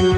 Well,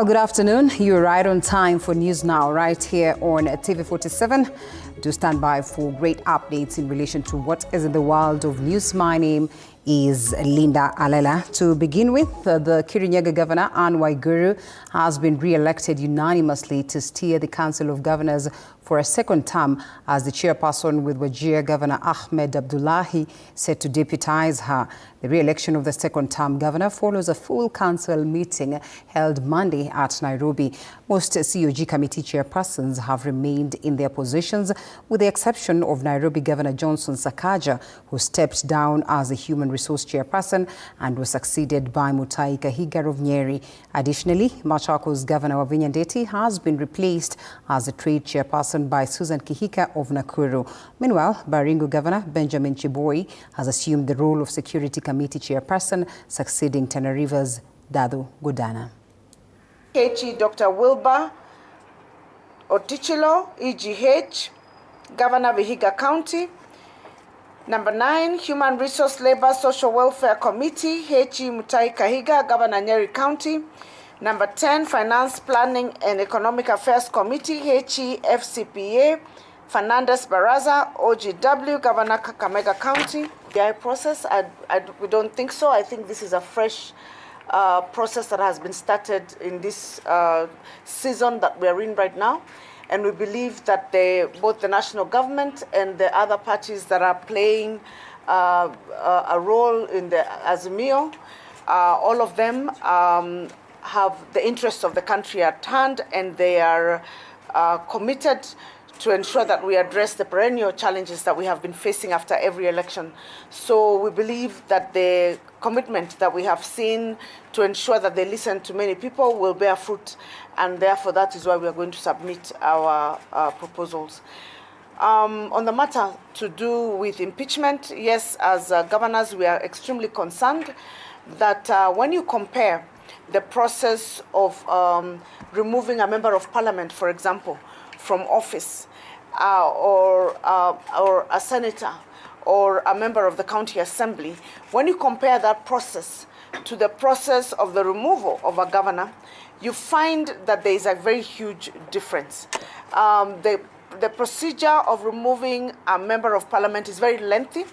good afternoon. You're right on time for News Now, right here on TV47. Do stand by for great updates in relation to what is in the world of news. My name is Linda Alela. To begin with, the Kirinyaga Governor, Anne Waiguru, has been re-elected unanimously to steer the Council of Governors for a second term as the chairperson, with Wajir Governor Ahmed Abdullahi set to deputize her. The re-election of the second-term governor follows a full council meeting held Monday at Nairobi. Most COG committee chairpersons have remained in their positions, with the exception of Nairobi Governor Johnson Sakaja, who stepped down as the human resource chairperson and was succeeded by Mutahi Kahiga of Nyeri. Additionally, Machakos Governor Wavinya Ndeti has been replaced as the trade chairperson by Susan Kihika of Nakuru. Meanwhile, Baringo Governor Benjamin Chiboi has assumed the role of security committee chairperson, succeeding Tana River's Dadu Godana. KG Dr. Wilbur Otichilo, EGH, Governor Vihiga County. Number 9, Human Resource Labor Social Welfare Committee, HE Mutahi Kahiga, Governor Nyeri County. Number 10, Finance Planning and Economic Affairs Committee, HE FCPA, Fernandez Baraza, OGW, Governor Kakamega County. The process, we don't think so. I think this is a fresh process that has been started in this season that we're in right now. And we believe that both the national government and the other parties that are playing a role in the Azimio, all of them have the interests of the country at hand, and they are committed to ensure that we address the perennial challenges that we have been facing after every election. So we believe that the commitment that we have seen to ensure that they listen to many people will bear fruit, and therefore that is why we are going to submit our proposals. On the matter to do with impeachment, yes, as governors, we are extremely concerned that when you compare the process of removing a member of parliament, for example, from office, or a senator, or a member of the county assembly, when you compare that process to the process of the removal of a governor, you find that there is a very huge difference. The procedure of removing a member of parliament is very lengthy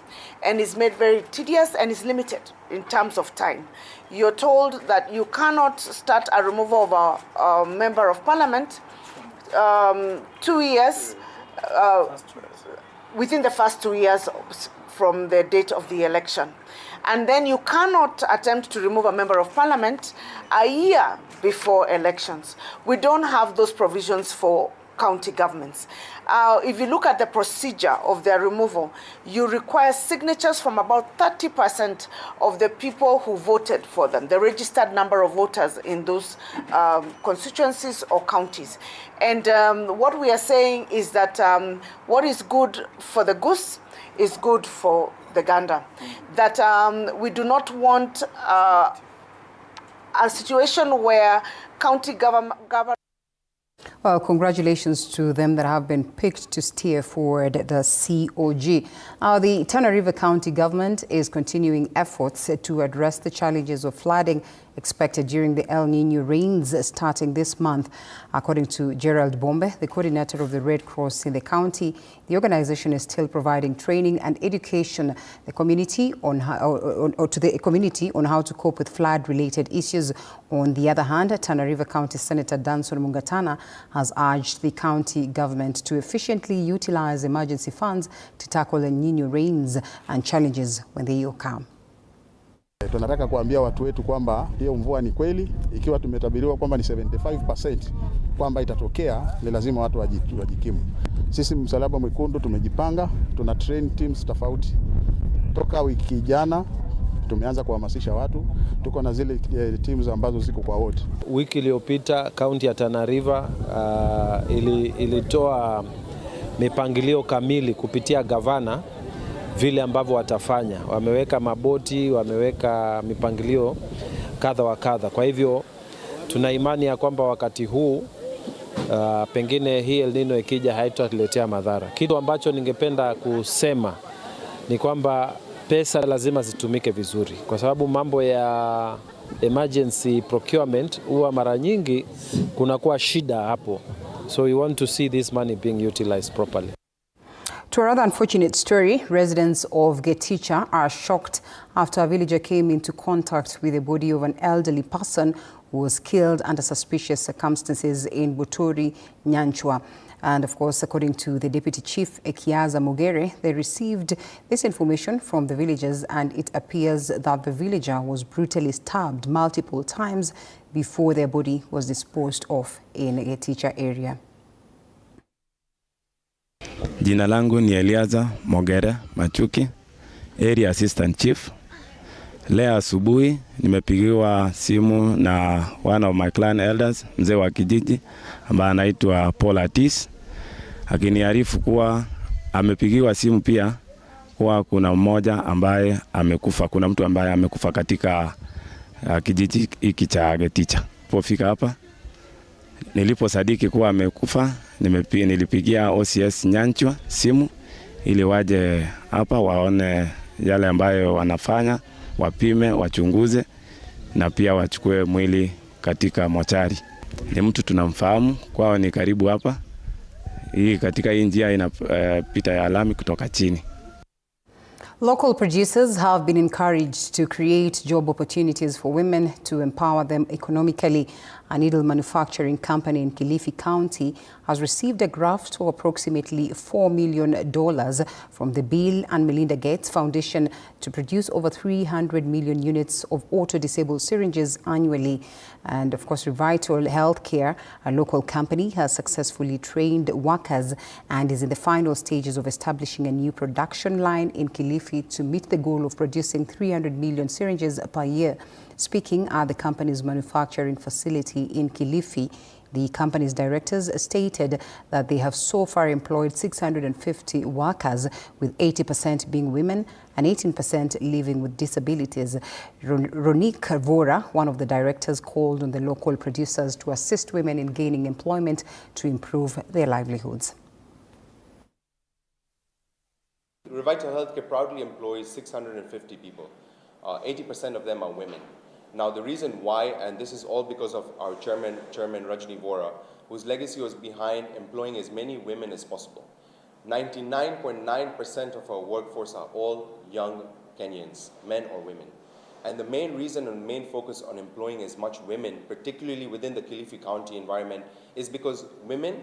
and is made very tedious and is limited in terms of time. You're told that you cannot start a removal of a member of parliament 2 years, within the first 2 years from the date of the election. And then you cannot attempt to remove a member of parliament a year before elections. We don't have those provisions for county governments. If you look at the procedure of their removal, you require signatures from about 30% of the people who voted for them, the registered number of voters in those constituencies or counties. And what we are saying is that what is good for the goose is good for the gander. That we do not want a situation where county government. Well, congratulations to them that have been picked to steer forward the COG. The Tana River County government is continuing efforts to address the challenges of flooding expected during the El Niño rains starting this month. According to Gerald Bombe, the coordinator of the Red Cross in the county, the organization is still providing training and education to the community on how to cope with flood-related issues. On the other hand, Tana River County Senator Danson Mungatana has urged the county government to efficiently utilize emergency funds to tackle El Niño rains and challenges when they come. Tunataka kuambia watu wetu kwamba hiyo mvua ni kweli, ikiwa tumetabiriwa kwamba ni 75% kwamba itatokea, ni lazima watu wajikimu. Sisi Msalaba Mwekundu tumejipanga, tuna train teams tofauti. Toka wiki jana tumeanza kuhamasisha watu, tuko na zile teams ambazo ziko kwa wote. Wiki iliyopita kaunti ya Tana River ilitoa mipangilio kamili kupitia gavana vile ambavyo watafanya. Wameweka maboti, wameweka mipangilio kadha wa kadha. Kwa hivyo tuna imani ya kwamba wakati huu pengine hii El Nino ikija haitatuletea madhara. Kitu ambacho ningependa kusema ni kwamba pesa lazima zitumike vizuri, kwa sababu mambo ya emergency procurement huwa mara nyingi kunakuwa shida hapo. So we want to see this money being utilized properly. To a rather unfortunate story, residents of Geticha are shocked after a villager came into contact with the body of an elderly person who was killed under suspicious circumstances in Butori, Nyanchwa. And of course, according to the Deputy Chief, Ekiaza Mogere, they received this information from the villagers, and it appears that the villager was brutally stabbed multiple times before their body was disposed of in a Geticha area. Jina langu ni Eliaza Mogere Machuki, Area Assistant Chief. Leo asubuhi nimepigiwa simu na one of my clan elders, mzee wa kijiji ambaye anaitwa Paul Atis, akiniarifu kuwa amepigiwa simu pia kuwa kuna mmoja ambaye amekufa, kuna mtu ambaye amekufa katika kijiji hiki cha Geticha. Nilipofika hapa, niliposadiki kuwa amekufa, nilipigia OCS Nyanchwa simu ili waje hapa waone yale ambayo wanafanya, wapime, wachunguze na pia wachukue mwili katika mochari. Ni mtu tunamfahamu, kwao ni karibu hapa. Hii katika hii njia inapita ya lami kutoka chini. Local producers have been encouraged to create job opportunities for women to empower them economically. A needle manufacturing company in Kilifi County has received a graft of approximately $4 million from the Bill and Melinda Gates Foundation to produce over 300 million units of auto-disabled syringes annually. And of course, Revital Healthcare, a local company, has successfully trained workers and is in the final stages of establishing a new production line in Kilifi to meet the goal of producing 300 million syringes per year. Speaking at the company's manufacturing facility in Kilifi, the company's directors stated that they have so far employed 650 workers, with 80% being women and 18% living with disabilities. Ronik Vora, one of the directors, called on the local producers to assist women in gaining employment to improve their livelihoods. Revital Healthcare proudly employs 650 people. 80% of them are women. Now, the reason why, and this is all because of our chairman Rajni Vora, whose legacy was behind employing as many women as possible. 99.9% of our workforce are all young Kenyans, men or women. And the main reason and main focus on employing as much women, particularly within the Kilifi County environment, is because women,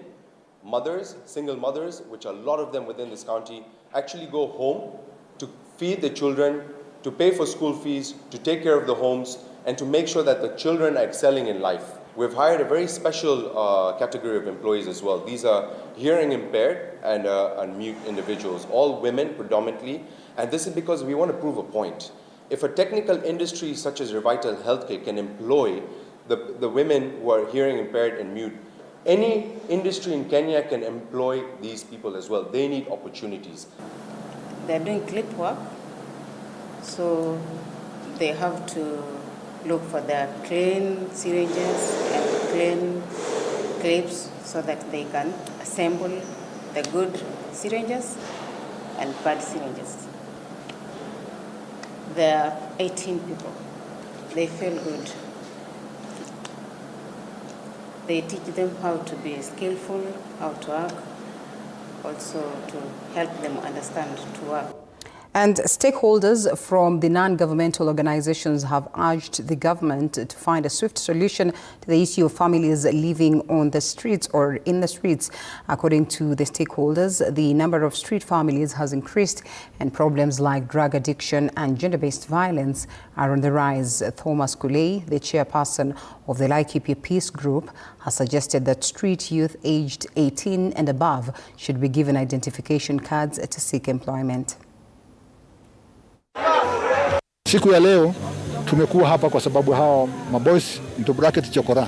mothers, single mothers, which are a lot of them within this county, actually go home to feed the children, to pay for school fees, to take care of the homes, and to make sure that the children are excelling in life. We've hired a very special category of employees as well. These are hearing impaired and mute individuals, all women predominantly, and this is because we want to prove a point. If a technical industry such as Revital Healthcare can employ the women who are hearing impaired and mute, any industry in Kenya can employ these people as well. They need opportunities. They're doing clip work, so they have to look for their clean syringes and clean clips so that they can assemble the good syringes and bad syringes. There are 18 people. They feel good. They teach them how to be skillful, how to work, also to help them understand to work. And stakeholders from the non-governmental organizations have urged the government to find a swift solution to the issue of families living on the streets or in the streets. According to the stakeholders, the number of street families has increased and problems like drug addiction and gender-based violence are on the rise. Thomas Kulei, the chairperson of the Laikipia Peace Group, has suggested that street youth aged 18 and above should be given identification cards to seek employment. Siku ya leo tumekuwa hapa kwa sababu hao maboys into bracket chokora,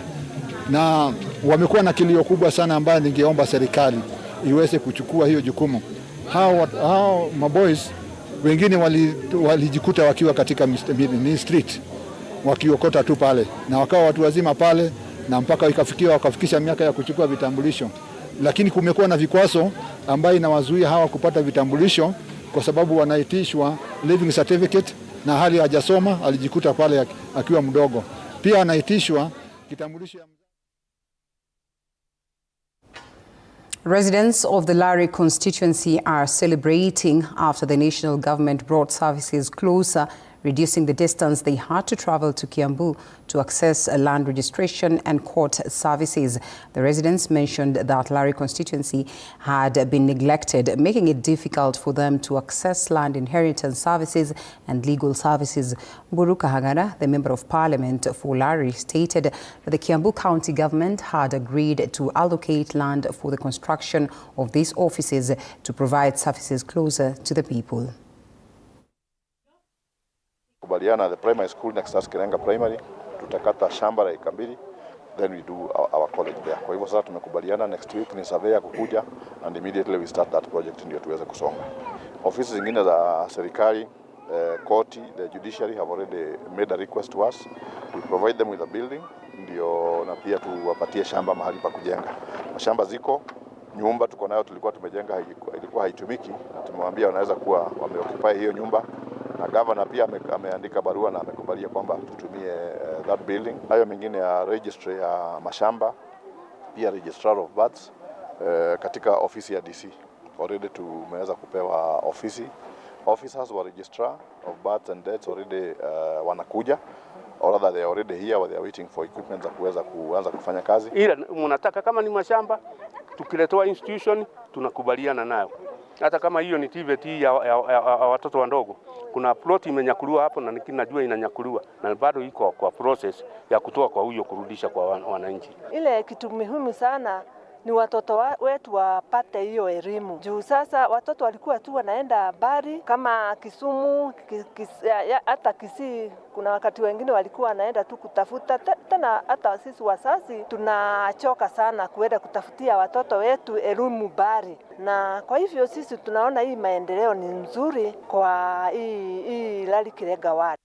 na wamekuwa na kilio kubwa sana ambayo ningeomba serikali iweze kuchukua hiyo jukumu. Hao maboys wengine walijikuta wakiwa katika street wakiokota tu pale, na wakawa watu wazima pale na mpaka wakafikisha miaka ya kuchukua vitambulisho. Lakini kumekuwa na vikwazo ambayo inawazuia hawa kupata vitambulisho kwa sababu wanaitishwa living certificate na hali hajasoma, alijikuta pale akiwa mdogo. Pia anaitishwa kitambulisho ya Residents of the Lari constituency are celebrating after the national government brought services closer, reducing the distance they had to travel to Kiambu to access land registration and court services. The residents mentioned that Lari constituency had been neglected, making it difficult for them to access land inheritance services and legal services. Buruka Hangara, the Member of Parliament for Lari, stated that the Kiambu County government had agreed to allocate land for the construction of these offices to provide services closer to the people. Kubaliana the primary school next to Kirenga Primary, tutakata shamba la eka 2, then we do our college there. Kwa hivyo sasa tumekubaliana next week ni surveyor kukuja and immediately we start that project ndio tuweze kusonga. Ofisi zingine za serikali, court, the judiciary have already made a request to us. We provide them with a building ndio na pia tuwapatie shamba mahali pa kujenga. Mashamba ziko, nyumba tuko nayo tulikuwa tumejenga ilikuwa haitumiki na tumemwambia wanaweza kuwa wameoccupy hiyo nyumba. Na governor pia ameandika barua na amekubalia kwamba tutumie that building. Hayo mengine ya registry ya mashamba, pia registrar of births katika ofisi ya DC. Already tumeweza kupewa officers wa registrar of births and deaths already wanakuja. Or rather they are already here, they are waiting for equipment za kuanza kufanya kazi. Ila mnataka kama ni mashamba tukiletewa institution tunakubaliana nayo. Hata kama hiyo ni TVT ya watoto wadogo. Kuna plot imenyakuliwa hapo na najua inanyakuliwa na bado iko kwa process ya kutoa kwa huyo kurudisha kwa wananchi. Ile kitu muhimu sana ni watoto wetu wapate hiyo elimu. Juu sasa watoto walikuwa tu wanaenda bari kama Kisumu, hata Kisii, kuna wakati wengine walikuwa wanaenda tu kutafuta. Tena hata sisi wazazi tunachoka sana kuenda kutafutia watoto wetu elimu bari. Na kwa hivyo sisi tunaona hii maendeleo ni nzuri kwa hii Lari Kirega ward.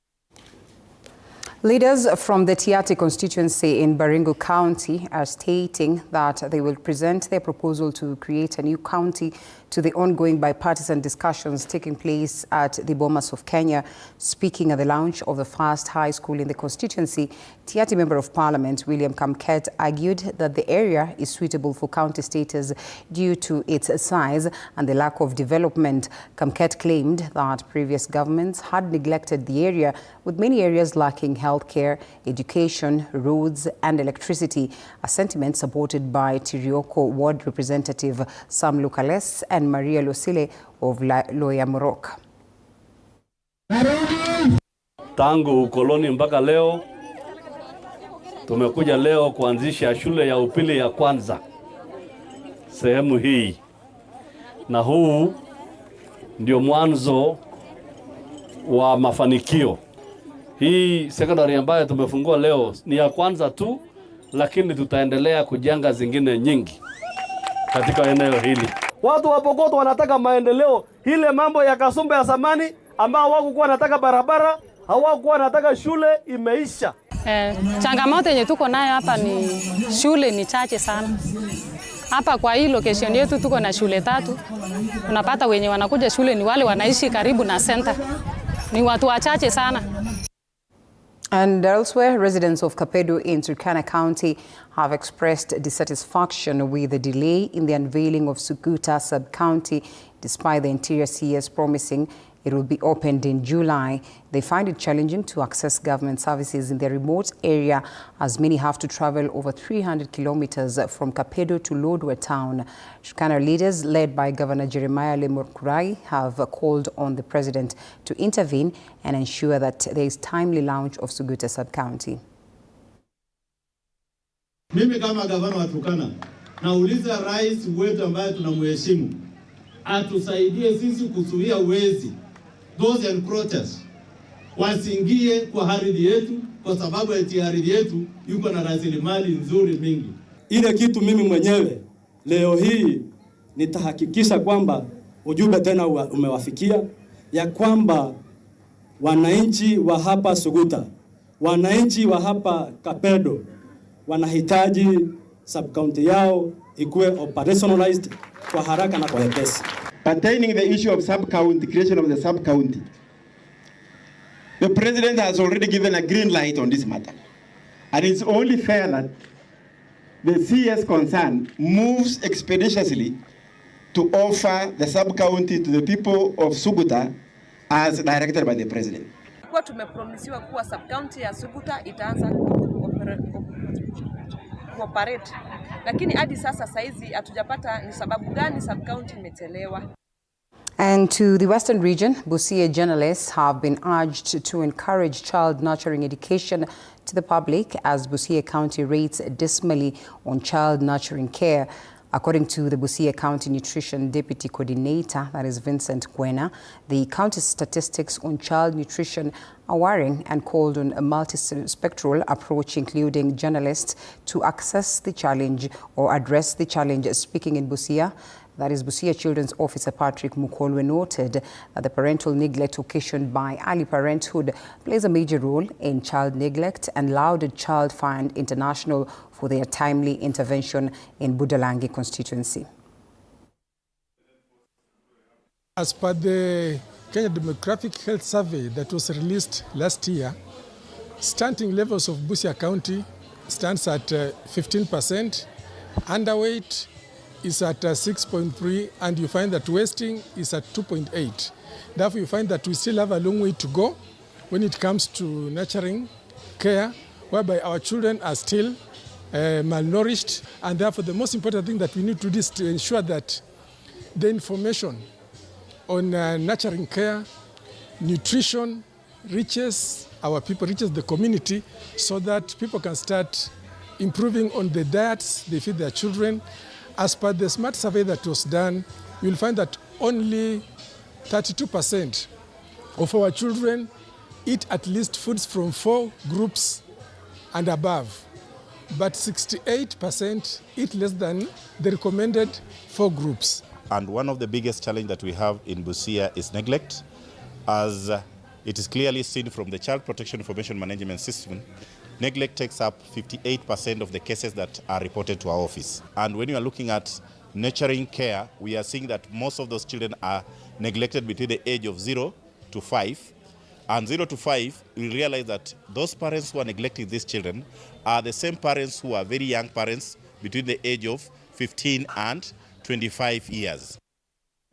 Leaders from the Tiati constituency in Baringo County are stating that they will present their proposal to create a new county to the ongoing bipartisan discussions taking place at the Bomas of Kenya. Speaking at the launch of the first high school in the constituency, Tiati Member of Parliament William Kamket argued that the area is suitable for county status due to its size and the lack of development. Kamket claimed that previous governments had neglected the area, with many areas lacking healthcare, education, roads and electricity, a sentiment supported by Tirioko Ward Representative Sam Lucales and Maria Losile of Loyamorok. Tangu ukoloni mpaka leo tumekuja leo kuanzisha shule ya upili ya kwanza sehemu hii, na huu ndio mwanzo wa mafanikio. Hii secondary ambayo tumefungua leo ni ya kwanza tu, lakini tutaendelea kujenga zingine nyingi katika eneo hili. Watu wa Pokot wanataka maendeleo. Ile mambo ya Kasumba ya zamani ambao hawakuwa wanataka barabara, hawakuwa wanataka shule, imeisha. Changamoto yenye tuko nayo hapa ni shule ni chache sana. Hapa kwa hii location yetu tuko na shule 3. Unapata wenye wanakuja shule ni wale wanaishi karibu na center. Ni watu wachache sana. And elsewhere, residents of Kapedo in Turkana County have expressed dissatisfaction with the delay in the unveiling of Tukuta sub-county, despite the Interior CS promising it will be opened in July. They find it challenging to access government services in the remote area, as many have to travel over 300 kilometers from Kapedo to Lodwar town. Turkana leaders, led by Governor Jeremiah Lemurkurai, have called on the president to intervene and ensure that there is timely launch of Tukuta sub-county. Mimi kama gavana wa Turkana nauliza rais wetu ambaye tunamheshimu atusaidie sisi kuzuia wezi, those encroachers wasiingie kwa ardhi yetu, kwa sababu eti ardhi yetu yuko na rasilimali nzuri mingi. Ile kitu mimi mwenyewe leo hii nitahakikisha kwamba ujumbe tena umewafikia, ya kwamba wananchi wa hapa Tukuta, wananchi wa hapa Kapedo wanahitaji sub-county yao ikuwe operationalized kwa haraka na kwa wepesi. Pertaining the issue of sub-county, creation of the sub-county, the president has already given a green light on this matter. And it's only fair that the CS concerned moves expeditiously to offer the sub-county to the people of Tukuta as directed by the president. Kwa tumepromisiwa kuwa sub-county ya Tukuta itaanza kuoperate. Lakini hadi sasa saizi hatujapata ni sababu gani sub-county imechelewa. And to the Western region, Busia journalists have been urged to encourage child nurturing education to the public as Busia County rates dismally on child nurturing care. According to the Busia County Nutrition Deputy Coordinator, that is Vincent Gwena, the county's statistics on child nutrition are worrying and called on a multispectral approach, including journalists, to access the challenge or address the challenge. Speaking in Busia, that is Busia Children's Officer Patrick Mukolwe noted that the parental neglect occasioned by early parenthood plays a major role in child neglect and lauded Child Fund International for their timely intervention in Budalangi constituency. As per the Kenya Demographic Health Survey that was released last year, stunting levels of Busia County stands at 15%, underweight is at 6.3, and you find that wasting is at 2.8. Therefore, you find that we still have a long way to go when it comes to nurturing care, whereby our children are still malnourished, and therefore the most important thing that we need to do is to ensure that the information on nurturing care, nutrition reaches our people, reaches the community, so that people can start improving on the diets they feed their children. As per the SMART survey that was done, you'll find that only 32% of our children eat at least foods from 4 groups and above, but 68% eat less than the recommended 4 groups. And one of the biggest challenges that we have in Busia is neglect, as it is clearly seen from the Child Protection Information Management System. Neglect takes up 58% of the cases that are reported to our office. And when you are looking at nurturing care, we are seeing that most of those children are neglected between the age of 0 to 5. And 0 to 5, we realize that those parents who are neglecting these children are the same parents who are very young parents between the age of 15 and 25 years.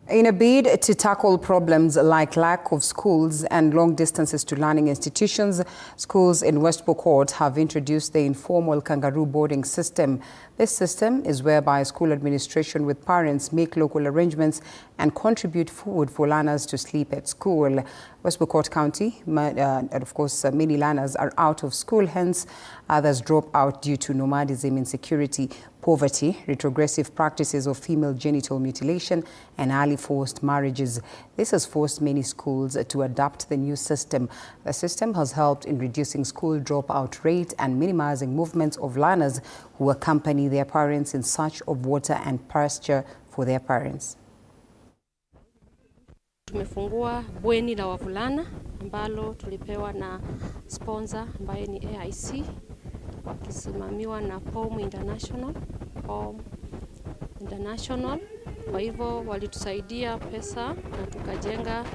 In a bid to tackle problems like lack of schools and long distances to learning institutions, schools in West Pokot have introduced the informal kangaroo boarding system. This system is whereby school administration with parents make local arrangements and contribute food for learners to sleep at school. West Pokot County, and of course, many learners are out of school, hence others drop out due to nomadism, insecurity, poverty, retrogressive practices of female genital mutilation, and early forced marriages. This has forced many schools to adopt the new system. The system has helped in reducing school dropout rate and minimizing movements of learners who accompany their parents in search of water and pasture for their parents. Tumefungua bweni la wavulana ambalo tulipewa na sponsor ambaye ni AIC wakisimamiwa na POM International. Kwa hivyo walitusaidia pesa na tukajenga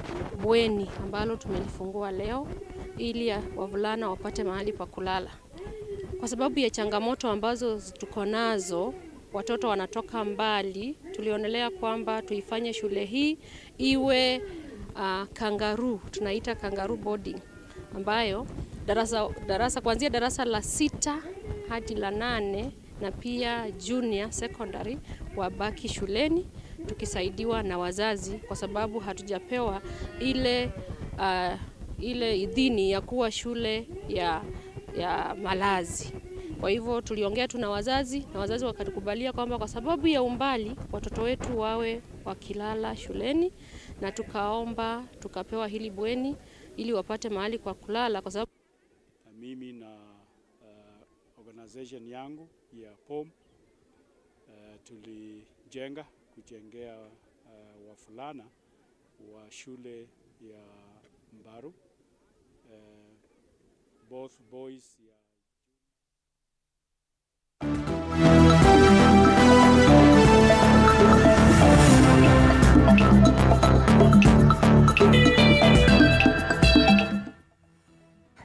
bweni ambalo tumelifungua leo ili wavulana wapate mahali pa kulala. Kwa sababu ya changamoto ambazo tuko nazo, watoto wanatoka mbali, tulionelea kwamba tuifanye shule hii iwe kangaroo, tunaita kangaroo boarding, ambayo kuanzia darasa la 6 hadi la 8 na pia junior secondary wabaki shuleni tukisaidiwa na wazazi, kwa sababu hatujapewa ile idhini ya kuwa shule ya malazi. Kwa hivyo tuliongea tu na wazazi wakatukubalia kwamba kwa sababu ya umbali watoto wetu wawe wakilala shuleni, na tukapewa hili bweni ili wapate mahali kwa kulala, kwa sababu mimi na organization yangu ya POM tulijenga kujengea wavulana wa shule ya Mbaru, both boys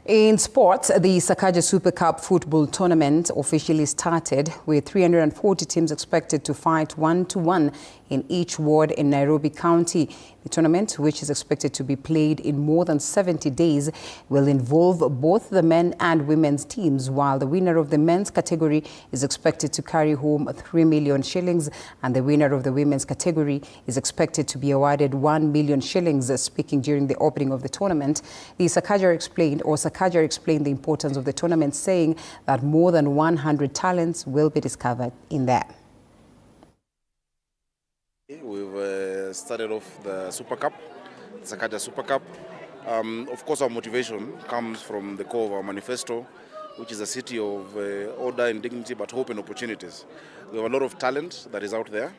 In sports, the Sakaja Super Cup football tournament officially started, with 340 teams expected to fight 1-1 in each ward in Nairobi County. The tournament, which is expected to be played in more than 70 days, will involve both the men and women's teams, while the winner of the men's category is expected to carry home 3 million shillings, and the winner of the women's category is expected to be awarded 1 million shillings. Speaking during the opening of the tournament, the Sakaja explained the importance of the tournament, saying that more than 100 talents will be discovered in there. We've started off the Super Cup, Sakaja Super Cup. Of course, our motivation comes from the core of our manifesto, which is a city of order and dignity, but hope and opportunities. We have a lot of talent that is out there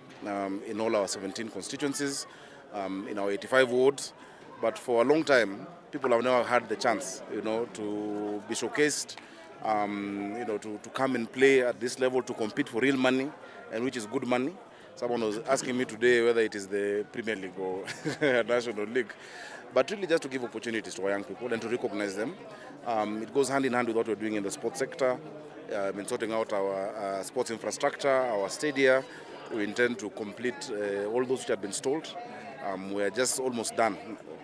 in all our 17 constituencies, in our 85 wards. But for a long time, people have never had the chance, to be showcased, to come and play at this level, to compete for real money, and which is good money. Someone was asking me today whether it is the Premier League or National League. But really just to give opportunities to our young people and to recognize them. It goes hand in hand with what we're doing in the sports sector, in sorting out our sports infrastructure, our stadia. We intend to complete all those which have been stalled. We are just almost done,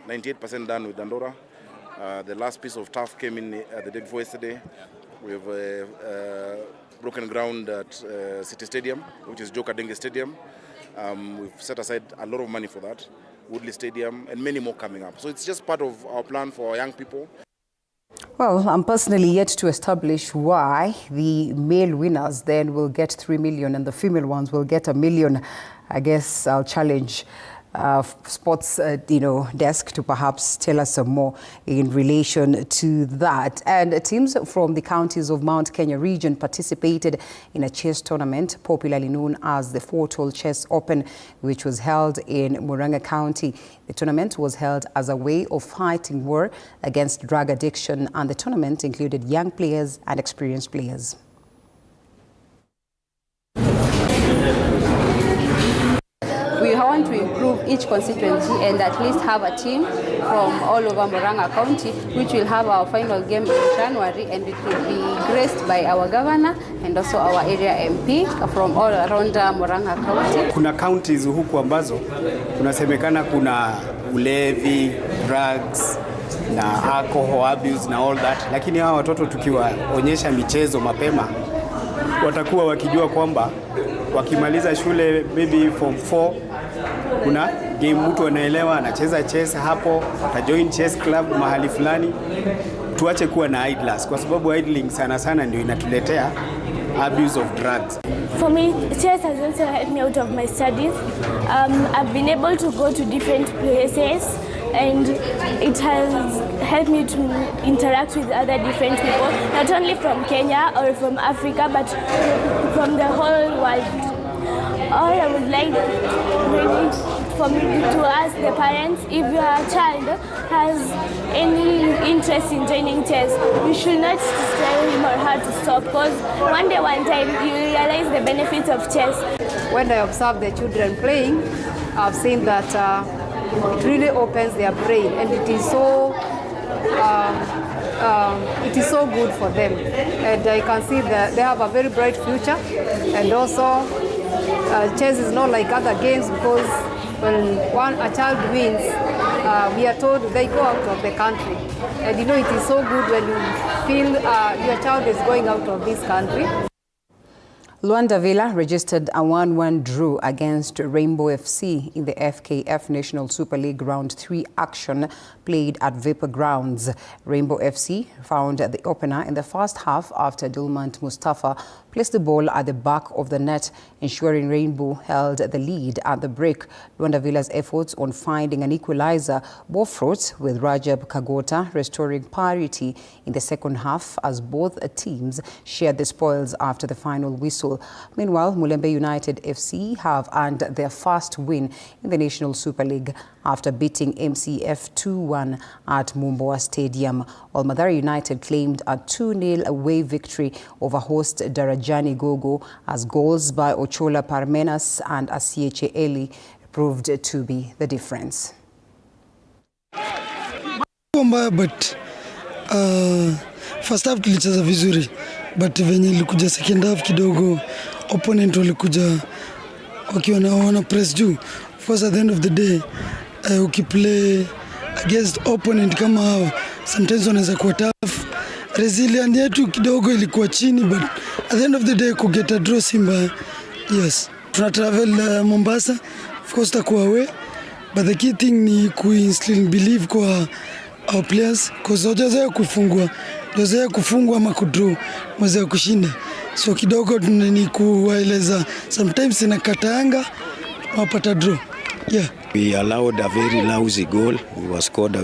98% done with Dandora. The last piece of turf came in the day before yesterday. We have broken ground at City Stadium, which is Joka Dengue Stadium. We've set aside a lot of money for that, Woodley Stadium, and many more coming up. So it's just part of our plan for our young people. Well, I'm personally yet to establish why the male winners then will get 3 million and the female ones will get 1 million. I guess I'll challenge sports desk to perhaps tell us some more in relation to that. And teams from the counties of Mount Kenya region participated in a chess tournament popularly known as the Fortall Chess Open, which was held in Murang'a County. The tournament was held as a way of fighting war against drug addiction, and the tournament included young players and experienced players. We want to improve each constituency and at least have a team from all over Murang'a County, which will have our final game in January, and it will be graced by our governor and also our area MP from all around Murang'a County. Kuna counties huku ambazo kunasemekana kuna ulevi, drugs na alcohol abuse na all that, lakini hawa watoto tukiwaonyesha michezo mapema watakuwa wakijua kwamba wakimaliza shule maybe form 4 kuna game mtu anaelewa anacheza chess hapo, atajoin chess club mahali fulani. Tuache kuwa na idlers, kwa sababu idling sana sana ndio inatuletea abuse of drugs. For me, chess has also helped me out of my studies. I've been able to go to different places, and it has helped me to interact with other different people, not only from Kenya or from Africa, but from the whole world. All I would like for me to ask the parents, if your child has any interest in joining chess, you should not tell him or her to stop, because one time you realize the benefits of chess. When I observe the children playing, I've seen that it really opens their brain, and it is so good for them. And I can see that they have a very bright future. And also, chess is not like other games, because when a child wins, we are told they go out of the country. And it is so good when you feel your child is going out of this country. Luanda Villa registered a 1-1 draw against Rainbow FC in the FKF National Super League Round 3 action played at Vapor Grounds. Rainbow FC found the opener in the first half after Dulmant Mustafa placed the ball at the back of the net, ensuring Rainbow held the lead at the break. Luanda Villa's efforts on finding an equalizer bore fruit, with Rajab Kagota restoring parity in the second half as both teams shared the spoils after the final whistle. Meanwhile, Mulembe United FC have earned their first win in the National Super League after beating MCF 2-1 at Mumboa Stadium, while Mathare United claimed a 2-0 away victory over host Darajani Gogo, as goals by Ochola Parmenas and Asieche Eli proved to be the difference. But First half tulicheza vizuri, but venye ilikuja second half kidogo opponent walikuja wakiwa wana press juu. Of course at the end of the day ukiplay against opponent kama hawa sometimes wanaweza kuwa tough. Resilience yetu kidogo ilikuwa chini, but at the end of the day ku get a draw Simba. Yes, tuna travel Mombasa, of course takuwa away, but the key thing ni ku-instill believe kwa our players, cause wajazoea kufungwa ama kudraw, wazoea kushinda. So kidogo ni kuwaeleza sometimes inakataanga wapata draw. Yeah. We allowed a very lousy goal. We were scored a